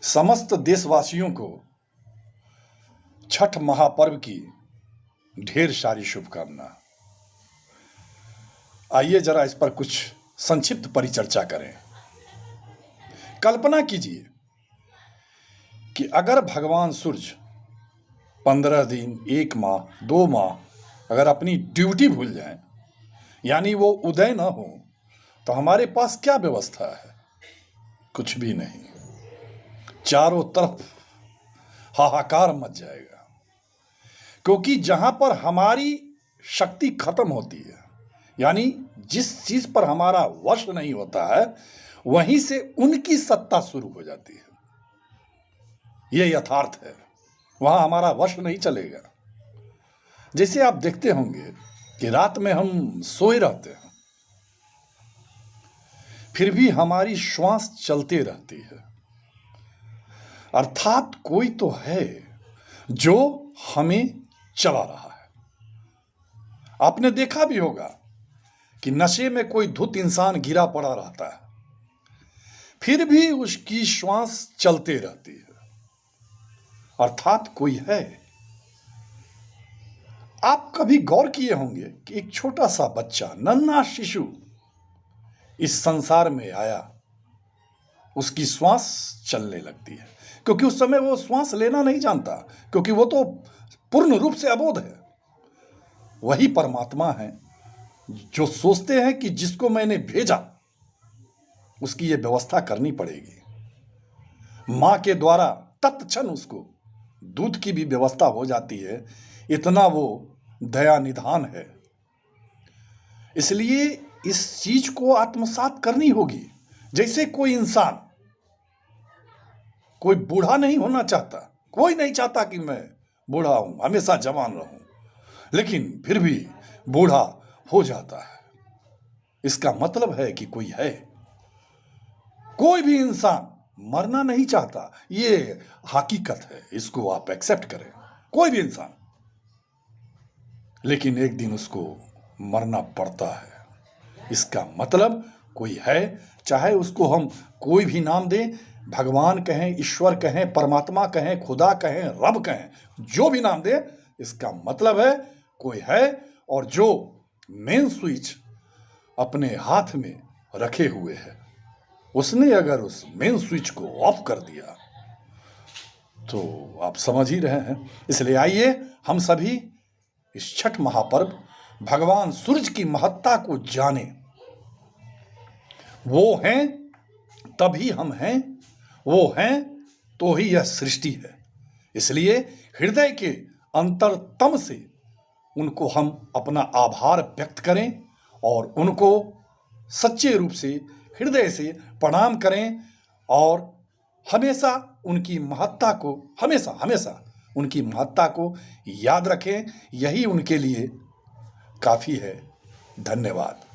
समस्त देशवासियों को छठ महापर्व की ढेर सारी शुभकामना। आइए जरा इस पर कुछ संक्षिप्त परिचर्चा करें। कल्पना कीजिए कि अगर भगवान सूर्य 15 दिन, 1 माह, 2 माह अगर अपनी ड्यूटी भूल जाएं, यानी वो उदय ना हो, तो हमारे पास क्या व्यवस्था है? कुछ भी नहीं। चारों तरफ हाहाकार मच जाएगा, क्योंकि जहां पर हमारी शक्ति खत्म होती है, यानी जिस चीज पर हमारा वश नहीं होता है, वहीं से उनकी सत्ता शुरू हो जाती है। यह यथार्थ है। वहां हमारा वश नहीं चलेगा। जैसे आप देखते होंगे कि रात में हम सोए रहते हैं, फिर भी हमारी श्वास चलते रहती है, अर्थात कोई तो है जो हमें चला रहा है। आपने देखा भी होगा कि नशे में कोई धुत इंसान गिरा पड़ा रहता है, फिर भी उसकी श्वास चलते रहती है, अर्थात कोई है। आप कभी गौर किए होंगे कि एक छोटा सा बच्चा, नन्हा शिशु इस संसार में आया, उसकी श्वास चलने लगती है, क्योंकि उस समय वो श्वास लेना नहीं जानता, क्योंकि वो तो पूर्ण रूप से अबोध है। वही परमात्मा है जो सोचते हैं कि जिसको मैंने भेजा उसकी ये व्यवस्था करनी पड़ेगी। मां के द्वारा तत्क्षण उसको दूध की भी व्यवस्था हो जाती है, इतना वो दया निधान है। इसलिए इस चीज को आत्मसात करनी होगी। जैसे कोई इंसान, कोई बूढ़ा नहीं होना चाहता, कोई नहीं चाहता कि मैं बूढ़ा हूं, हमेशा जवान रहूं, लेकिन फिर भी बूढ़ा हो जाता है। इसका मतलब है कि कोई है। कोई भी इंसान मरना नहीं चाहता, ये हकीकत है, इसको आप एक्सेप्ट करें। कोई भी इंसान, लेकिन एक दिन उसको मरना पड़ता है। इसका मतलब कोई है, चाहे उसको हम कोई भी नाम दें, भगवान कहें, ईश्वर कहें, परमात्मा कहें, खुदा कहें, रब कहें, जो भी नाम दें, इसका मतलब है कोई है, और जो मेन स्विच अपने हाथ में रखे हुए है, उसने अगर उस मेन स्विच को ऑफ कर दिया तो आप समझ ही रहे हैं। इसलिए आइए हम सभी इस छठ महापर्व भगवान सूर्य की महत्ता को जाने। वो हैं तभी हम हैं, वो हैं तो ही यह सृष्टि है। इसलिए हृदय के अंतरतम से उनको हम अपना आभार व्यक्त करें और उनको सच्चे रूप से हृदय से प्रणाम करें, और हमेशा उनकी महत्ता को, हमेशा हमेशा उनकी महत्ता को याद रखें। यही उनके लिए काफ़ी है। धन्यवाद।